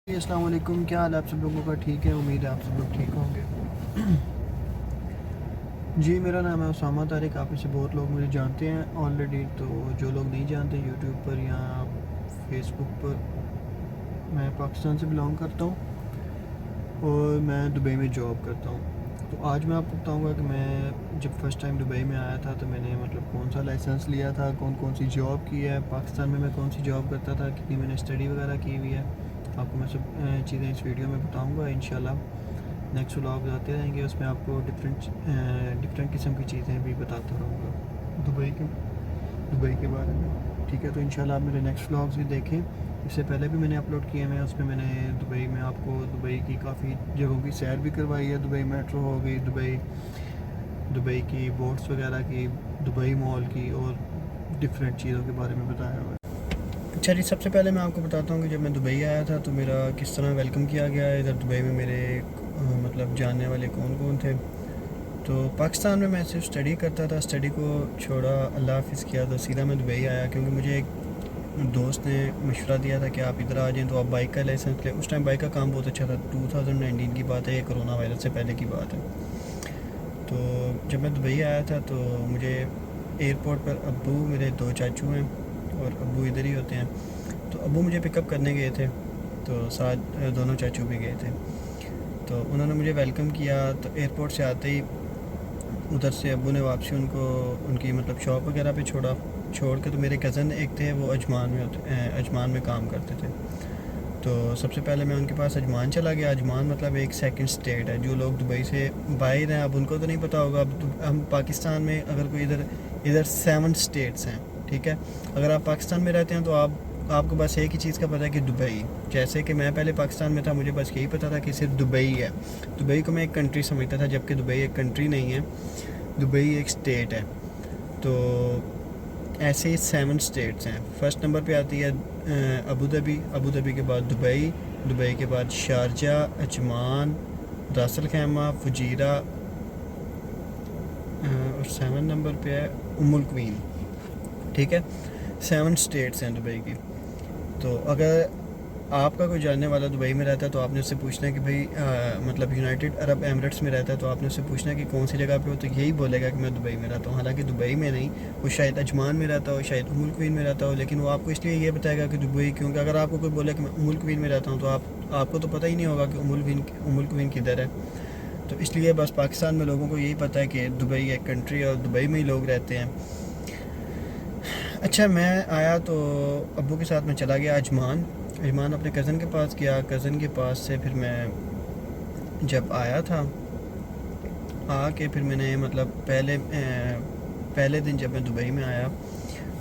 अस्सलाम वालेकुम। क्या हाल है आप सब लोगों का? ठीक है, उम्मीद है आप सब लोग ठीक होंगे। जी, मेरा नाम है उसामा तारिक। आप में से बहुत लोग मुझे जानते हैं ऑलरेडी। तो जो लोग नहीं जानते, यूट्यूब पर या फेसबुक पर, मैं पाकिस्तान से बिलोंग करता हूँ और मैं दुबई में जॉब करता हूँ। तो आज मैं आपको बताऊँगा कि मैं जब फ़र्स्ट टाइम दुबई में आया था तो मैंने कौन सा लाइसेंस लिया था, कौन कौन सी जॉब की है पाकिस्तान में, मैं कौन सी जॉब करता था, कितनी मैंने स्टडी वगैरह की हुई है। आपको मैं सब चीज़ें इस वीडियो में बताऊँगा इंशाल्लाह। नेक्स्ट व्लॉग आते रहेंगे, उसमें आपको डिफरेंट किस्म की चीज़ें भी बताता रहूँगा दुबई के बारे में। ठीक है, तो इंशाल्लाह आप मेरे नेक्स्ट व्लॉग्स भी देखें। इससे पहले भी मैंने अपलोड किए हैं, उसमें मैंने दुबई में आपको दुबई की काफ़ी जगहों की सैर भी करवाई है। दुबई मेट्रो हो गई, दुबई की बोट्स वगैरह की, दुबई मॉल की, और डिफरेंट चीज़ों के बारे में बताया हुआ है। अच्छा जी, सबसे पहले मैं आपको बताता हूँ कि जब मैं दुबई आया था तो मेरा किस तरह वेलकम किया गया। इधर दुबई में मेरे जानने वाले कौन कौन थे। तो पाकिस्तान में मैं सिर्फ स्टडी करता था, स्टडी को छोड़ा, अल्लाह हाफिज़ किया तो सीधा मैं दुबई आया, क्योंकि मुझे एक दोस्त ने मशवरा दिया था कि आप इधर आ जाएं तो आप बाइक का लाइसेंस लें। उस टाइम बाइक का काम बहुत अच्छा था, 2019 की बात है, ये कोरोना वायरस से पहले की बात है। तो जब मैं दुबई आया था तो मुझे एयरपोर्ट पर अब्बू, मेरे दो चाचू हैं और अब्बू इधर ही होते हैं, तो अब्बू मुझे पिकअप करने गए थे, तो साथ दोनों चाचू भी गए थे। तो उन्होंने मुझे वेलकम किया। तो एयरपोर्ट से आते ही उधर से अब्बू ने वापसी उनको उनकी शॉप वगैरह पे छोड़ के, तो मेरे कज़न एक थे, वो अजमान में काम करते थे। तो सबसे पहले मैं उनके पास अजमान चला गया। अजमान एक सेकंड स्टेट है। जो लोग दुबई से बाहर हैं, अब उनको तो नहीं पता होगा। अब हम पाकिस्तान में अगर कोई इधर इधर 7 स्टेट्स हैं, ठीक है। अगर आप पाकिस्तान में रहते हैं तो आपको बस एक ही चीज़ का पता है कि दुबई। जैसे कि मैं पहले पाकिस्तान में था, मुझे बस यही पता था कि सिर्फ दुबई है। दुबई को मैं एक कंट्री समझता था, जबकि दुबई एक कंट्री नहीं है, दुबई एक स्टेट है। तो ऐसे ही 7 स्टेट्स हैं। फर्स्ट नंबर पे आती है अबू धाबी के बाद दुबई, दुबई के बाद शारजा, अजमान, रास अल खैमा, फुजीरा, और 7 नंबर पे है उम्मुल क्वीन। ठीक है, 7 स्टेट्स हैं दुबई की। तो अगर आपका कोई जानने वाला दुबई में रहता है तो आपने उससे पूछना है कि भाई यूनाइटेड अरब एमिरेट्स में रहता है, तो आपने उससे पूछना है कि कौन सी जगह पे हो, तो यही बोलेगा कि मैं दुबई में रहता हूँ। हालांकि दुबई में नहीं, वो शायद अजमान में रहता हो, शायद उम्मुल क्वीन में रहता हो, लेकिन वो आपको इसलिए ये बताएगा कि दुबई, क्योंकि अगर आपको कोई बोले कि मैं उम्मुल क्वीन में रहता हूँ तो आपको तो पता ही नहीं होगा कि उम्मुल क्वीन किधर है। तो इसलिए बस पाकिस्तान में लोगों को यही पता है कि दुबई एक कंट्री है और दुबई में ही लोग रहते हैं। अच्छा, मैं आया तो अब्बू के साथ मैं चला गया अजमान अपने कज़न के पास गया। कज़न के पास से फिर मैं जब आया था, आके फिर मैंने पहले दिन जब मैं दुबई में आया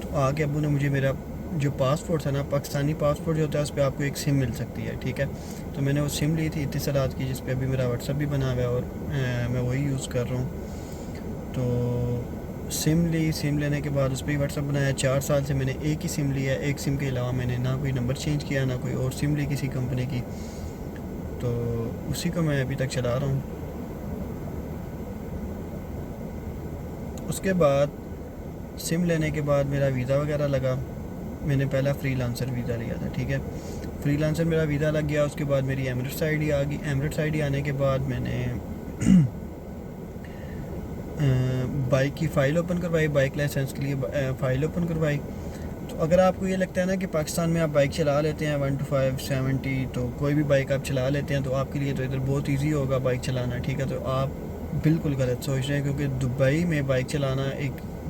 तो आके अब्बू ने मुझे मेरा जो पासपोर्ट था ना, पाकिस्तानी पासपोर्ट जो होता है उस पर आपको एक सिम मिल सकती है, ठीक है। तो मैंने वो सिम ली थी इत्तिसालात की, जिस पे अभी मेरा व्हाट्सअप भी बना हुआ है और मैं वही यूज़ कर रहा हूँ। तो सिम लेने के बाद उस पर ही व्हाट्सअप बनाया। 4 साल से मैंने एक ही सिम लिया, एक सिम के अलावा मैंने ना कोई नंबर चेंज किया, ना कोई और सिम ली किसी कंपनी की। तो उसी को मैं अभी तक चला रहा हूँ। उसके बाद सिम लेने के बाद मेरा वीज़ा वगैरह लगा। मैंने पहला फ्रीलांसर वीज़ा लिया था, ठीक है। फ्रीलांसर मेरा वीज़ा लग गया। उसके बाद मेरी एमिरेट्स आईडी आ गई। एमिरेट्स आईडी आने के बाद मैंने बाइक की फ़ाइल ओपन करवाई, बाइक लाइसेंस के लिए फ़ाइल ओपन करवाई। तो अगर आपको ये लगता है ना कि पाकिस्तान में आप बाइक चला लेते हैं 1 to 5 70, तो कोई भी बाइक आप चला लेते हैं तो आपके लिए तो इधर बहुत इजी होगा बाइक चलाना, ठीक है। तो आप बिल्कुल गलत सोच रहे हैं, क्योंकि दुबई में बाइक चलाना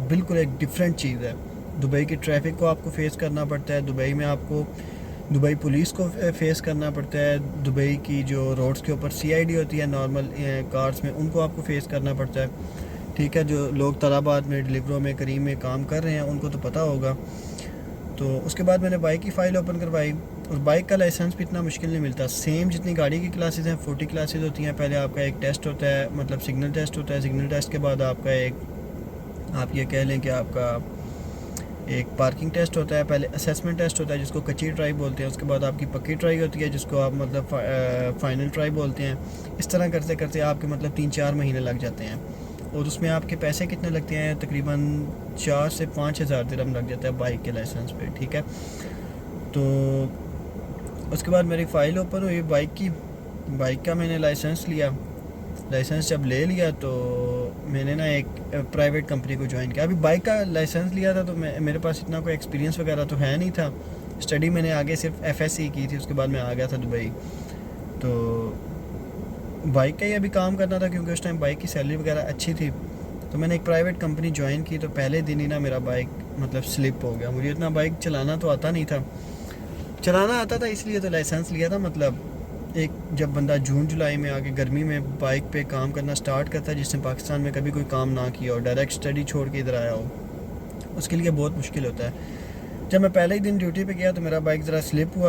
बिल्कुल एक डिफरेंट चीज़ है। दुबई की ट्रैफिक को आपको फेस करना पड़ता है, दुबई में आपको दुबई पुलिस को फेस करना पड़ता है, दुबई की जो रोड्स के ऊपर सीआईडी होती है नॉर्मल कार्स में, उनको आपको फेस करना पड़ता है, ठीक है। जो लोग तलाबाद में, डिलीवरों में, करीम में काम कर रहे हैं उनको तो पता होगा। तो उसके बाद मैंने बाइक की फ़ाइल ओपन करवाई। और बाइक का लाइसेंस भी इतना मुश्किल नहीं मिलता। सेम जितनी गाड़ी की क्लासेस हैं, 40 क्लासेस होती हैं। पहले आपका एक टेस्ट होता है, सिग्नल टेस्ट होता है। सिग्नल टेस्ट के बाद आपका आप ये कह लें कि आपका एक पार्किंग टेस्ट होता है। पहले असेसमेंट टेस्ट होता है जिसको कच्ची ट्राई बोलते हैं। उसके बाद आपकी पक्की ट्राई होती है जिसको आप फाइनल ट्राई बोलते हैं। इस तरह करते करते आपके 3-4 महीने लग जाते हैं। और उसमें आपके पैसे कितने लगते हैं? तकरीबन 4 से 5 हज़ार दिरहम लग जाता है बाइक के लाइसेंस पे, ठीक है। तो उसके बाद मेरी फ़ाइल ओपन हुई बाइक का मैंने लाइसेंस लिया। लाइसेंस जब ले लिया तो मैंने ना एक प्राइवेट कंपनी को ज्वाइन किया। अभी बाइक का लाइसेंस लिया था तो मेरे पास इतना कोई एक्सपीरियंस वगैरह तो है नहीं था। स्टडी मैंने आगे सिर्फ FSC की थी, उसके बाद मैं आ गया था दुबई। तो बाइक का ही अभी काम करना था क्योंकि उस टाइम बाइक की सैलरी वगैरह अच्छी थी। तो मैंने एक प्राइवेट कंपनी ज्वाइन की। तो पहले दिन ही ना मेरा बाइक मतलब स्लिप हो गया। मुझे इतना बाइक चलाना तो आता नहीं था, चलाना आता था इसलिए तो लाइसेंस लिया था। मतलब एक जब बंदा जून जुलाई में आके गर्मी में बाइक पे काम करना स्टार्ट करता है, जिसने पाकिस्तान में कभी कोई काम ना किया और डायरेक्ट स्टडी छोड़ के इधर आया हो, उसके लिए बहुत मुश्किल होता है। जब मैं पहले ही दिन ड्यूटी पे गया तो मेरा बाइक ज़रा स्लिप हो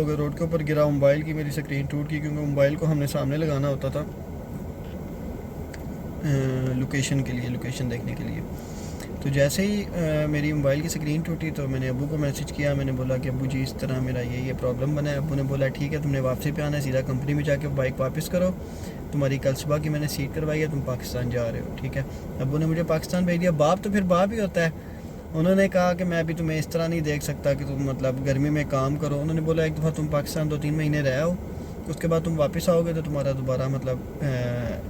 गया, रोड के ऊपर गिरा, मोबाइल की मेरी स्क्रीन टूट गई क्योंकि मोबाइल को हमने सामने लगाना होता था लोकेशन देखने के लिए। तो जैसे ही मेरी मोबाइल की स्क्रीन टूटी तो मैंने अबू को मैसेज किया। मैंने बोला कि अबू जी इस तरह मेरा ये प्रॉब्लम बना है। अबू ने बोला ठीक है, तुमने वापसी पे आना है, सीधा कंपनी में जाके बाइक वापस करो, तुम्हारी कल सुबह की मैंने सीट करवाई है, तुम पाकिस्तान जा रहे हो, ठीक है। अबू ने मुझे पाकिस्तान भेज दिया। बाप तो फिर बाप ही होता है। उन्होंने कहा कि मैं अभी तुम्हें इस तरह नहीं देख सकता कि तुम मतलब गर्मी में काम करो। उन्होंने बोला एक दफ़ा तुम पाकिस्तान 2-3 महीने रहे हो, उसके बाद तुम वापस आओगे तो तुम्हारा दोबारा मतलब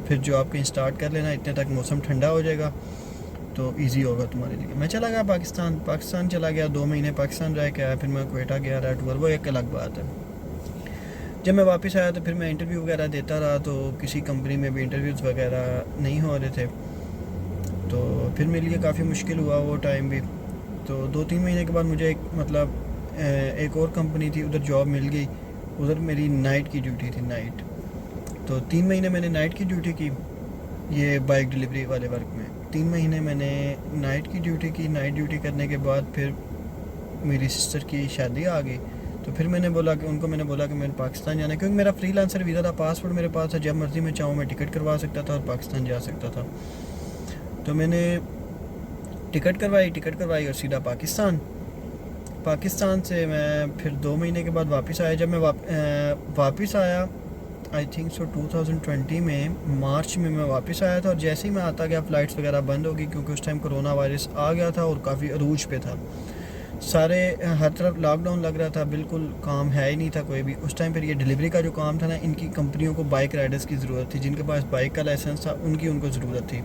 फिर जॉब कहीं स्टार्ट कर लेना, इतने तक मौसम ठंडा हो जाएगा तो इजी होगा तुम्हारे लिए। मैं चला गया पाकिस्तान चला गया, 2 महीने पाकिस्तान रह के आया। फिर मैं क्वेटा गया, रहा टूर, वो एक अलग बात है। जब मैं वापस आया तो फिर मैं इंटरव्यू वगैरह देता रहा, तो किसी कंपनी में भी इंटरव्यूज़ वगैरह नहीं हो रहे थे, तो फिर मेरे लिए काफ़ी मुश्किल हुआ वो टाइम भी। तो 2-3 महीने के बाद मुझे एक और कंपनी थी, उधर जॉब मिल गई। उधर मेरी नाइट की ड्यूटी थी, नाइट। तो 3 महीने मैंने नाइट की ड्यूटी की, ये बाइक डिलीवरी वाले वर्क में 3 महीने मैंने नाइट की ड्यूटी की। नाइट ड्यूटी करने के बाद फिर मेरी सिस्टर की शादी आ गई। तो फिर मैंने बोला कि मैंने पाकिस्तान जाना है, क्योंकि मेरा फ्रीलांसर वीज़ा था, पासपोर्ट मेरे पास था, जब मर्ज़ी मैं चाहूँ मैं टिकट करवा सकता था और पाकिस्तान जा सकता था। तो मैंने टिकट करवाई और सीधा पाकिस्तान से मैं फिर 2 महीने के बाद वापस आया। जब मैं वापस आया आई थिंक सो 2020 में मार्च में मैं वापस आया था। और जैसे ही मैं आता गया फ़्लाइट्स वगैरह बंद हो गई क्योंकि उस टाइम कोरोना वायरस आ गया था और काफ़ी अरूज पे था। हर तरफ लॉकडाउन लग रहा था, बिल्कुल काम है ही नहीं था कोई भी उस टाइम। फिर ये डिलीवरी का जो काम था ना, इनकी कंपनियों को बाइक राइडर्स की ज़रूरत थी, जिनके पास बाइक का लाइसेंस था उनको ज़रूरत थी।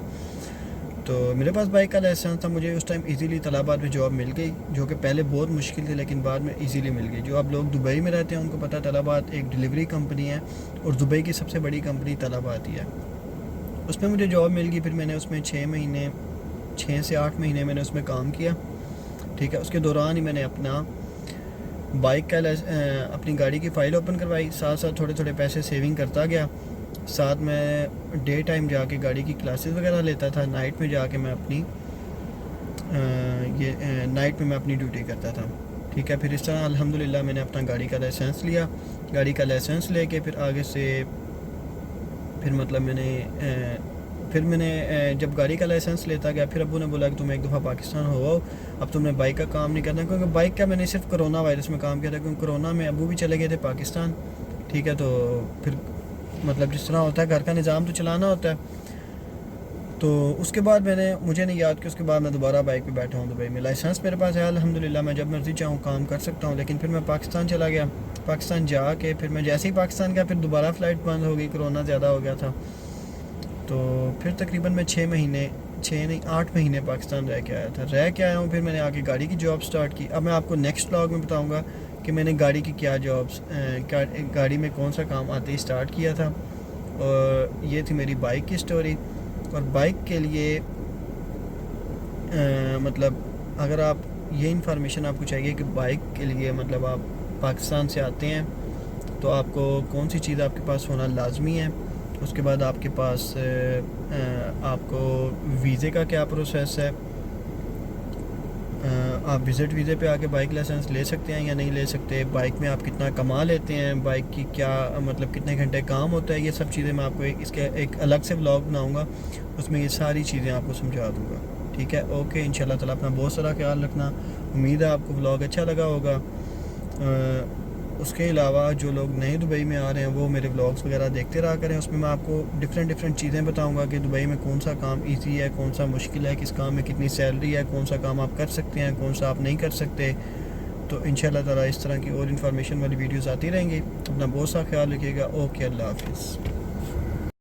तो मेरे पास बाइक का लाइसेंस था, मुझे उस टाइम इजीली तलाबाद में जॉब मिल गई, जो कि पहले बहुत मुश्किल थी लेकिन बाद में इजीली मिल गई। जो आप लोग दुबई में रहते हैं उनको पता है तलाबाद एक डिलीवरी कंपनी है और दुबई की सबसे बड़ी कंपनी तलाबाद ही है। उसमें मुझे जॉब मिल गई। फिर मैंने उसमें 6 से 8 महीने मैंने उसमें काम किया, ठीक है। उसके दौरान ही मैंने अपनी गाड़ी की फ़ाइल ओपन करवाई, साथ साथ थोड़े थोड़े पैसे सेविंग करता गया। साथ में डे टाइम जाके गाड़ी की क्लासेस वगैरह लेता था, नाइट में जाके मैं नाइट में मैं अपनी ड्यूटी करता था, ठीक है। फिर इस तरह अल्हम्दुलिल्लाह मैंने अपना गाड़ी का लाइसेंस लिया। गाड़ी का लाइसेंस लेके फिर आगे से मैंने जब गाड़ी का लाइसेंस लेता गया, फिर अब्बू ने बोला कि तुम एक दफ़ा पाकिस्तान हो आओ, अब तुमने बाइक का काम नहीं करना, क्योंकि बाइक का मैंने सिर्फ कोरोना वायरस में काम किया था, क्योंकि कोरोना में अब्बू भी चले गए थे पाकिस्तान, ठीक है। तो फिर मतलब जिस तरह होता है घर का निज़ाम तो चलाना होता है। तो उसके बाद मुझे नहीं याद कि उसके बाद मैं दोबारा बाइक पे बैठा हूँ दुबई में। लाइसेंस मेरे पास है अल्हम्दुलिल्लाह, मैं जब मर्ज़ी चाहूँ काम कर सकता हूँ। लेकिन फिर मैं पाकिस्तान चला गया। पाकिस्तान जाके फिर मैं जैसे ही पाकिस्तान गया, फिर दोबारा फ़्लाइट बंद हो गई, कोरोना ज़्यादा हो गया था। तो फिर तकरीबन मैं 8 महीने पाकिस्तान रह के आया हूँ। फिर मैंने आके गाड़ी की जॉब स्टार्ट की। अब मैं आपको नेक्स्ट व्लॉग में बताऊँगा कि मैंने गाड़ी की गाड़ी में कौन सा काम आते ही स्टार्ट किया था। और ये थी मेरी बाइक की स्टोरी। और बाइक के लिए मतलब अगर आप ये इन्फॉर्मेशन आपको चाहिए कि बाइक के लिए मतलब आप पाकिस्तान से आते हैं तो आपको कौन सी चीज़ आपके पास होना लाजमी है। उसके बाद आपके पास आपको वीज़े का क्या प्रोसेस है, आप विज़िट वीज़े पे आके बाइक लाइसेंस ले सकते हैं या नहीं ले सकते, बाइक में आप कितना कमा लेते हैं, बाइक की क्या मतलब कितने घंटे काम होता है, ये सब चीज़ें मैं आपको इसके एक अलग से व्लॉग बनाऊंगा, उसमें ये सारी चीज़ें आपको समझा दूंगा, ठीक है। ओके, इंशाल्लाह ताला अपना बहुत सारा ख्याल रखना। उम्मीद है आपको व्लॉग अच्छा लगा होगा। उसके अलावा जो लोग नए दुबई में आ रहे हैं वो मेरे व्लॉग्स वगैरह देखते रहा करें। उसमें मैं आपको डिफरेंट चीज़ें बताऊंगा कि दुबई में कौन सा काम इजी है, कौन सा मुश्किल है, किस काम में कितनी सैलरी है, कौन सा काम आप कर सकते हैं, कौन सा आप नहीं कर सकते। तो इंशाल्लाह ताला इस तरह की और इन्फॉर्मेशन वाली वीडियोस आती रहेंगी। अपना बहुत सा ख्याल रखिएगा। ओके, अल्लाह हाफिज़।